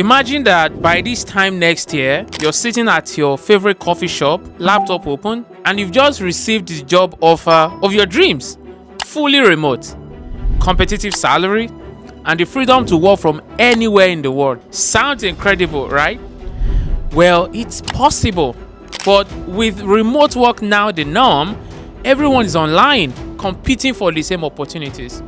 Imagine that by this time next year, you're sitting at your favorite coffee shop, laptop open, and you've just received the job offer of your dreams. Fully remote, competitive salary, and the freedom to work from anywhere in the world. Sounds incredible, right? Well, it's possible. But with remote work now the norm, everyone is online, competing for the same opportunities.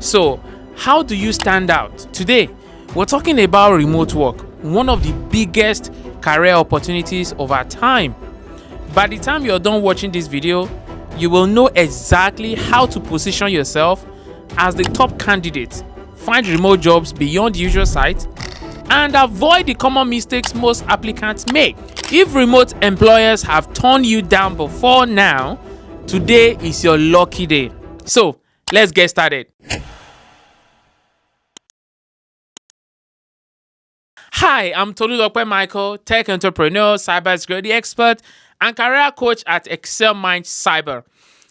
So, how do you stand out? Today, we're talking about remote work, one of the biggest career opportunities of our time. By the time you're done watching this video, you will know exactly how to position yourself as the top candidate, find remote jobs beyond the usual site, and avoid the common mistakes most applicants make. If remote employers have turned you down before now, today is your lucky day. So, let's get started. Hi, I'm Tolulope Michael, tech entrepreneur, cybersecurity expert, and career coach at Excel Mind Cyber.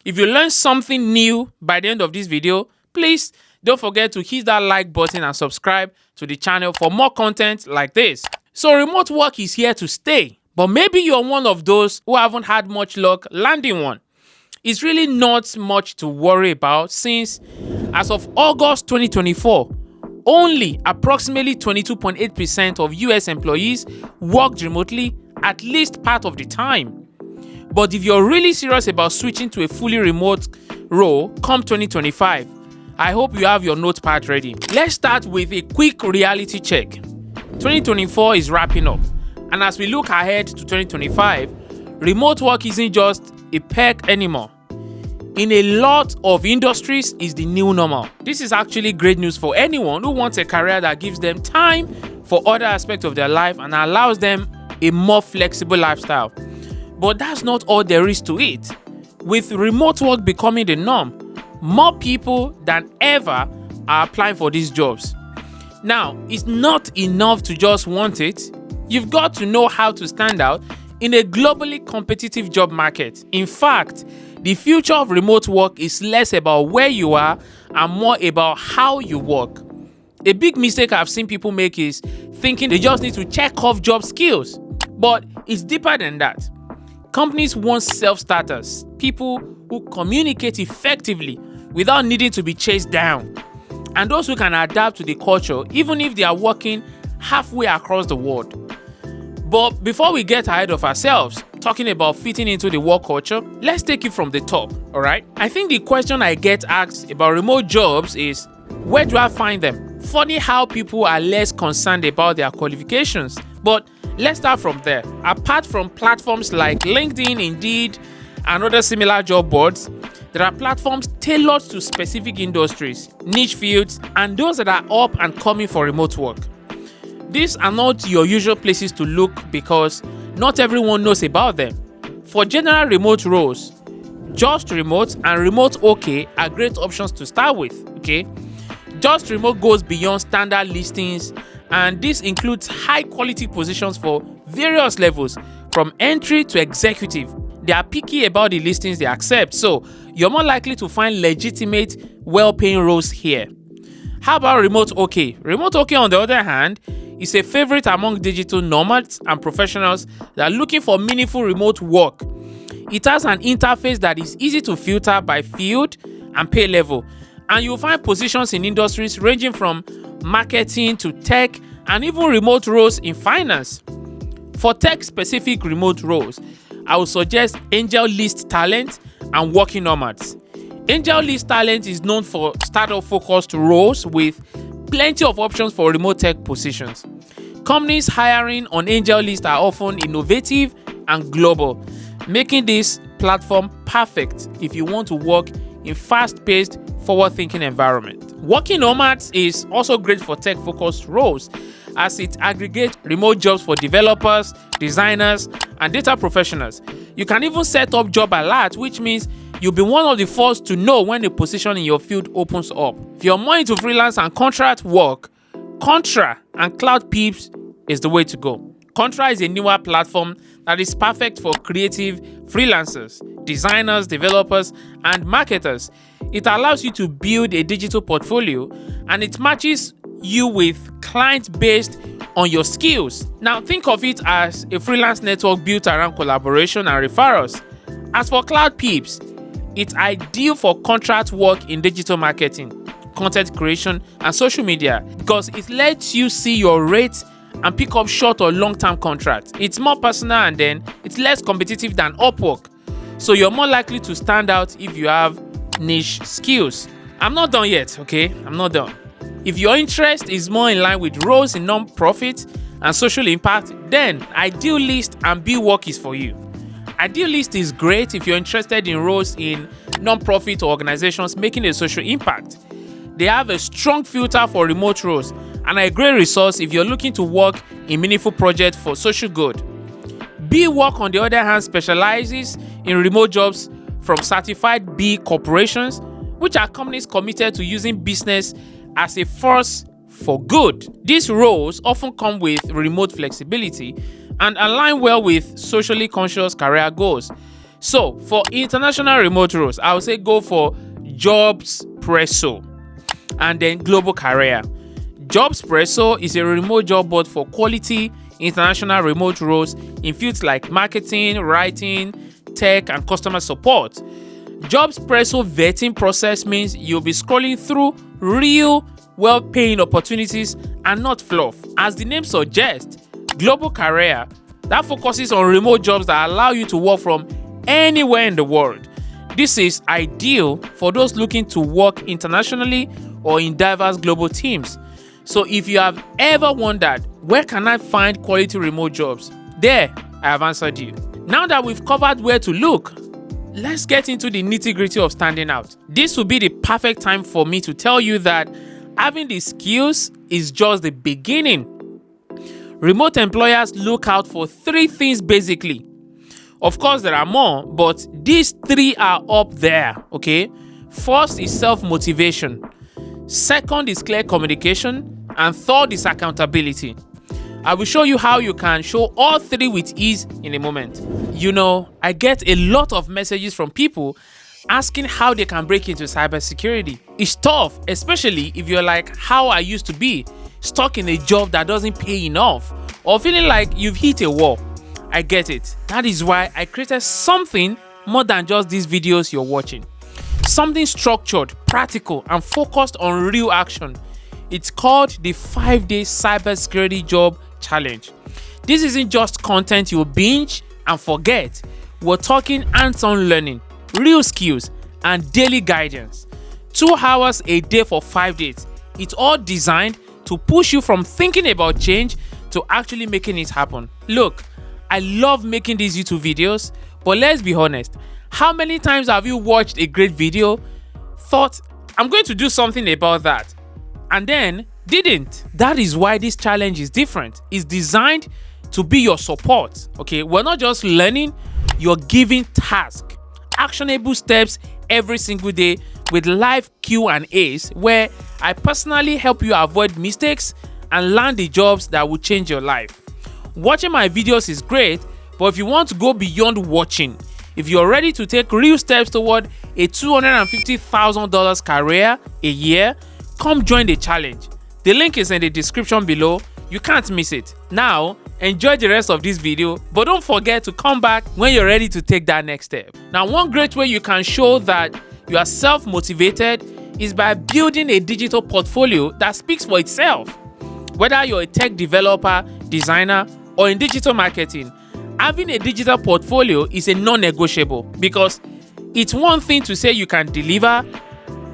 If you learned something new by the end of this video, please don't forget to hit that like button and subscribe to the channel for more content like this. So remote work is here to stay, but maybe you're one of those who haven't had much luck landing one. It's really not much to worry about since as of August 2024, only approximately 22.8% of US employees worked remotely at least part of the time. But if you're really serious about switching to a fully remote role come 2025, I hope you have your notepad ready. Let's start with a quick reality check. 2024 is wrapping up, and as we look ahead to 2025, remote work isn't just a perk anymore. In a lot of industries, it's the new normal. This is actually great news for anyone who wants a career that gives them time for other aspects of their life and allows them a more flexible lifestyle. But that's not all there is to it. With remote work becoming the norm, more people than ever are applying for these jobs. Now, it's not enough to just want it. You've got to know how to stand out in a globally competitive job market. In fact, the future of remote work is less about where you are and more about how you work. A big mistake I've seen people make is thinking they just need to check off job skills. But it's deeper than that. Companies want self-starters, people who communicate effectively without needing to be chased down, and those who can adapt to the culture even if they are working halfway across the world. But before we get ahead of ourselves, talking about fitting into the work culture, let's take it from the top, alright? I think the question I get asked about remote jobs is, where do I find them? Funny how people are less concerned about their qualifications, but let's start from there. Apart from platforms like LinkedIn, Indeed, and other similar job boards, there are platforms tailored to specific industries, niche fields, and those that are up and coming for remote work. These are not your usual places to look because not everyone knows about them. For general remote roles, Just Remote and Remote OK are great options to start with, okay? Just Remote goes beyond standard listings, and this includes high quality positions for various levels, from entry to executive. They are picky about the listings they accept, so you're more likely to find legitimate, well-paying roles here. How about Remote OK? Remote OK, on the other hand, is a favorite among digital nomads and professionals that are looking for meaningful remote work. It has an interface that is easy to filter by field and pay level, and you'll find positions in industries ranging from marketing to tech and even remote roles in finance. For tech-specific remote roles, I would suggest Angel List Talent and Working Nomads. Angel List Talent is known for startup-focused roles with plenty of options for remote tech positions. Companies hiring on Angel List are often innovative and global, making this platform perfect if you want to work in fast-paced, forward-thinking environment. Working Nomads is also great for tech-focused roles as it aggregates remote jobs for developers, designers, and data professionals. You can even set up job alerts, which means you'll be one of the first to know when a position in your field opens up. If you're more into freelance and contract work, Contra and Cloud Peeps is the way to go. Contra is a newer platform that is perfect for creative freelancers, designers, developers, and marketers. It allows you to build a digital portfolio, and it matches you with clients based on your skills. Now think of it as a freelance network built around collaboration and referrals. As for Cloud Peeps, it's ideal for contract work in digital marketing, content creation, and social media because it lets you see your rates and pick up short or long-term contracts. It's more personal and then it's less competitive than Upwork. So you're more likely to stand out if you have niche skills. I'm not done yet, okay? I'm not done. If your interest is more in line with roles in non-profit and social impact, then Idealist and Bework is for you. Idealist is great if you're interested in roles in non-profit organizations making a social impact. They have a strong filter for remote roles and are a great resource if you're looking to work in meaningful projects for social good. Bework, on the other hand, specializes in remote jobs from certified B corporations, which are companies committed to using business as a force for good. These roles often come with remote flexibility and align well with socially conscious career goals. So, for international remote roles, I would say go for Jobspresso and then Global Career. Jobspresso is a remote job board for quality international remote roles in fields like marketing, writing, tech, and customer support. Jobspresso vetting process means you'll be scrolling through real, well-paying opportunities and not fluff. As the name suggests, Global Career that focuses on remote jobs that allow you to work from anywhere in the world. This is ideal for those looking to work internationally or in diverse global teams. So if you have ever wondered, where can I find quality remote jobs? There, I have answered you. Now that we've covered where to look, let's get into the nitty-gritty of standing out. This will be the perfect time for me to tell you that having the skills is just the beginning. Remote employers look out for 3 things basically. Of course, there are more, but these 3 are up there, okay? First is self-motivation. Second is clear communication. And third is accountability. I will show you how you can show all 3 with ease in a moment. You know, I get a lot of messages from people asking how they can break into cybersecurity. It's tough, especially if you're like how I used to be, stuck in a job that doesn't pay enough, or feeling like you've hit a wall. I get it. That is why I created something more than just these videos you're watching. Something structured, practical, and focused on real action. It's called the 5-day Cybersecurity Job Challenge. This isn't just content you'll binge and forget. We're talking hands-on learning, real skills, and daily guidance. 2 hours a day for 5 days. It's all designed to push you from thinking about change to actually making it happen. Look, I love making these YouTube videos, but let's be honest. How many times have you watched a great video, thought, I'm going to do something about that, and then didn't? That is why this challenge is different. It's designed to be your support. Okay, we're not just learning, you're giving tasks, actionable steps every single day with live Q&As where I personally help you avoid mistakes and land the jobs that will change your life. Watching my videos is great, but if you want to go beyond watching, if you're ready to take real steps toward a $250,000 career a year, come join the challenge. The link is in the description below. You can't miss it. Now, enjoy the rest of this video, but don't forget to come back when you're ready to take that next step. Now, one great way you can show that you are self-motivated is by building a digital portfolio that speaks for itself. Whether you're a tech developer, designer, or in digital marketing, having a digital portfolio is a non-negotiable because it's one thing to say you can deliver,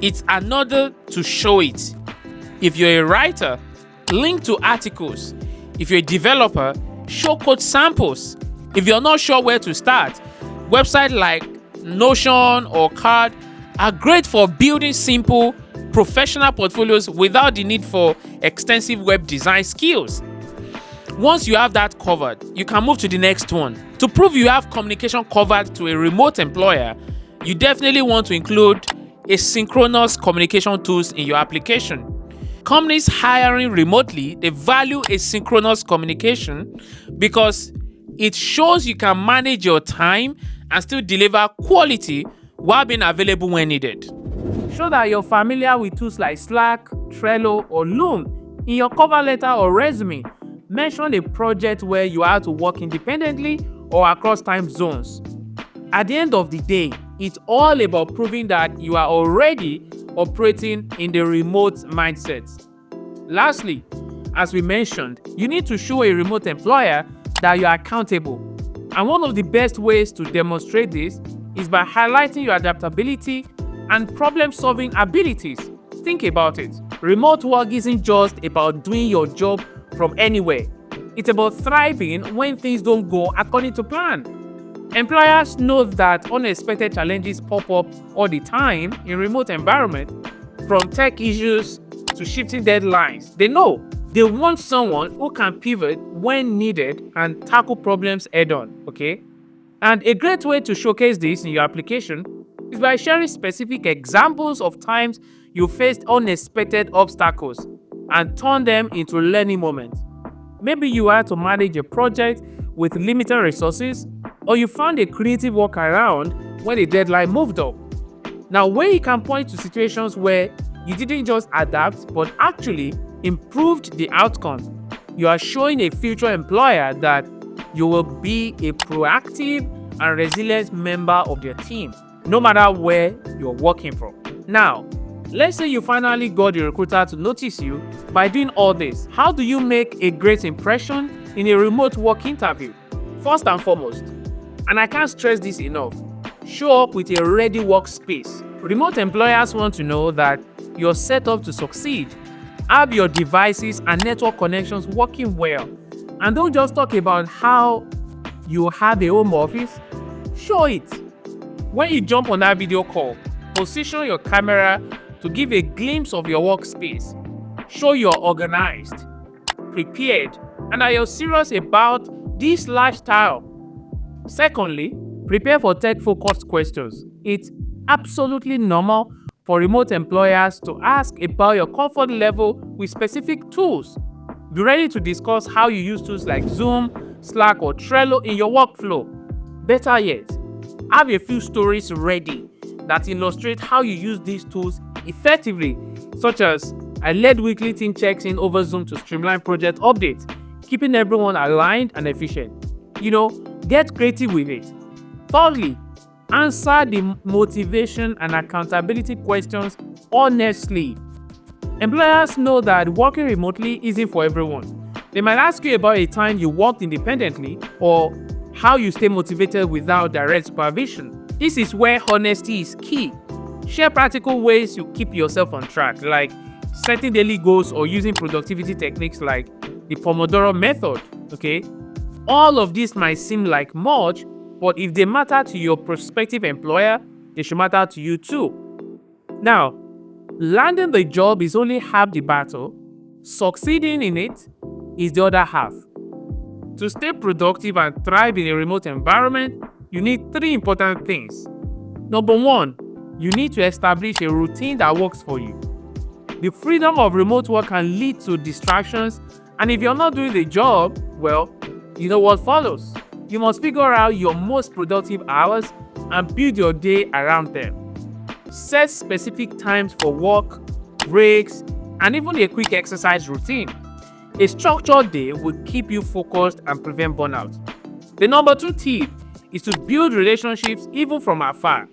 it's another to show it. If you're a writer, link to articles. If you're a developer, show code samples. If you're not sure where to start, websites like Notion or Card are great for building simple, professional portfolios without the need for extensive web design skills. Once you have that covered, you can move to the next one. To prove you have communication covered to a remote employer, you definitely want to include asynchronous communication tools in your application. Companies hiring remotely, they value asynchronous communication because it shows you can manage your time and still deliver quality while being available when needed. Show that you're familiar with tools like Slack, Trello, or Loom In your cover letter or resume, mention a project where you had to work independently or across time zones. At the end of the day, it's all about proving that you are already operating in the remote mindset. Lastly, as we mentioned, you need to show a remote employer that you are accountable. And one of the best ways to demonstrate this is by highlighting your adaptability and problem-solving abilities. Think about it. Remote work isn't just about doing your job from anywhere. It's about thriving when things don't go according to plan. Employers know that unexpected challenges pop up all the time in remote environment, from tech issues to shifting deadlines. They know they want someone who can pivot when needed and tackle problems head-on, okay? And a great way to showcase this in your application is by sharing specific examples of times you faced unexpected obstacles and turn them into learning moments. Maybe you had to manage a project with limited resources, or you found a creative workaround when a deadline moved up. Now, when you can point to situations where you didn't just adapt but actually improved the outcome, you are showing a future employer that you will be a proactive and resilient member of their team, no matter where you're working from. Now, let's say you finally got the recruiter to notice you by doing all this. How do you make a great impression in a remote work interview? First and foremost, and I can't stress this enough, show up with a ready workspace. Remote employers want to know that you're set up to succeed. Have your devices and network connections working well. And don't just talk about how you have a home office. Show it. When you jump on that video call, position your camera to give a glimpse of your workspace. Show you're organized, prepared, and that you're serious about this lifestyle. Secondly, prepare for tech-focused questions. It's absolutely normal for remote employers to ask about your comfort level with specific tools. Be ready to discuss how you use tools like Zoom, Slack, or Trello in your workflow. Better yet, have a few stories ready that illustrate how you use these tools effectively, such as I led weekly team checks-in over Zoom to streamline project updates, keeping everyone aligned and efficient. Get creative with it. Thirdly, answer the motivation and accountability questions honestly. Employers know that working remotely isn't for everyone. They might ask you about a time you worked independently or how you stay motivated without direct supervision. This is where honesty is key. Share practical ways you keep yourself on track, like setting daily goals or using productivity techniques like the Pomodoro method, okay? All of this might seem like much, but if they matter to your prospective employer, they should matter to you too. Now, landing the job is only half the battle. Succeeding in it is the other half. To stay productive and thrive in a remote environment, you need 3 important things. Number 1, you need to establish a routine that works for you. The freedom of remote work can lead to distractions, and if you're not doing the job, well, you know what follows. You must figure out your most productive hours and build your day around them. Set specific times for work, breaks, and even a quick exercise routine. A structured day will keep you focused and prevent burnout. The number 2 tip is to build relationships even from afar.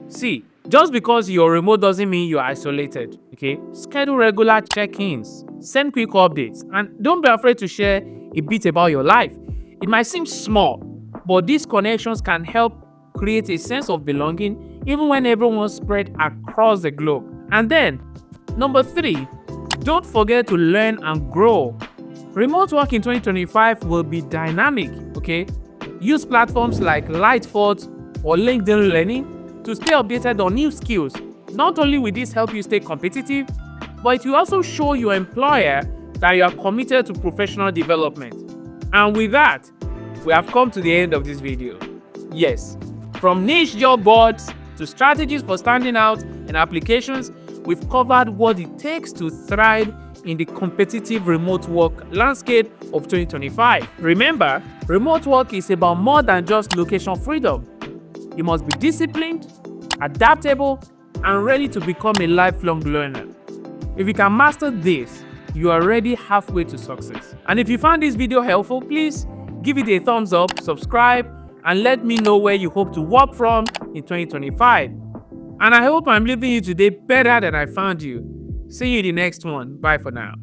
See, just because you're remote doesn't mean you're isolated, okay? Schedule regular check-ins, send quick updates, and don't be afraid to share a bit about your life. It might seem small, but these connections can help create a sense of belonging even when everyone's spread across the globe. And then, number 3, don't forget to learn and grow. Remote work in 2025 will be dynamic, okay? Use platforms like Lightfoot or LinkedIn Learning to stay updated on new skills. Not only will this help you stay competitive, but it will also show your employer that you are committed to professional development. And with that, we have come to the end of this video. Yes, from niche job boards to strategies for standing out in applications, we've covered what it takes to thrive in the competitive remote work landscape of 2025. Remember, remote work is about more than just location freedom. You must be disciplined, adaptable, and ready to become a lifelong learner. If you can master this, you are already halfway to success. And if you found this video helpful, please give it a thumbs up, subscribe, and let me know where you hope to work from in 2025. And I hope I'm leaving you today better than I found you. See you in the next one. Bye for now.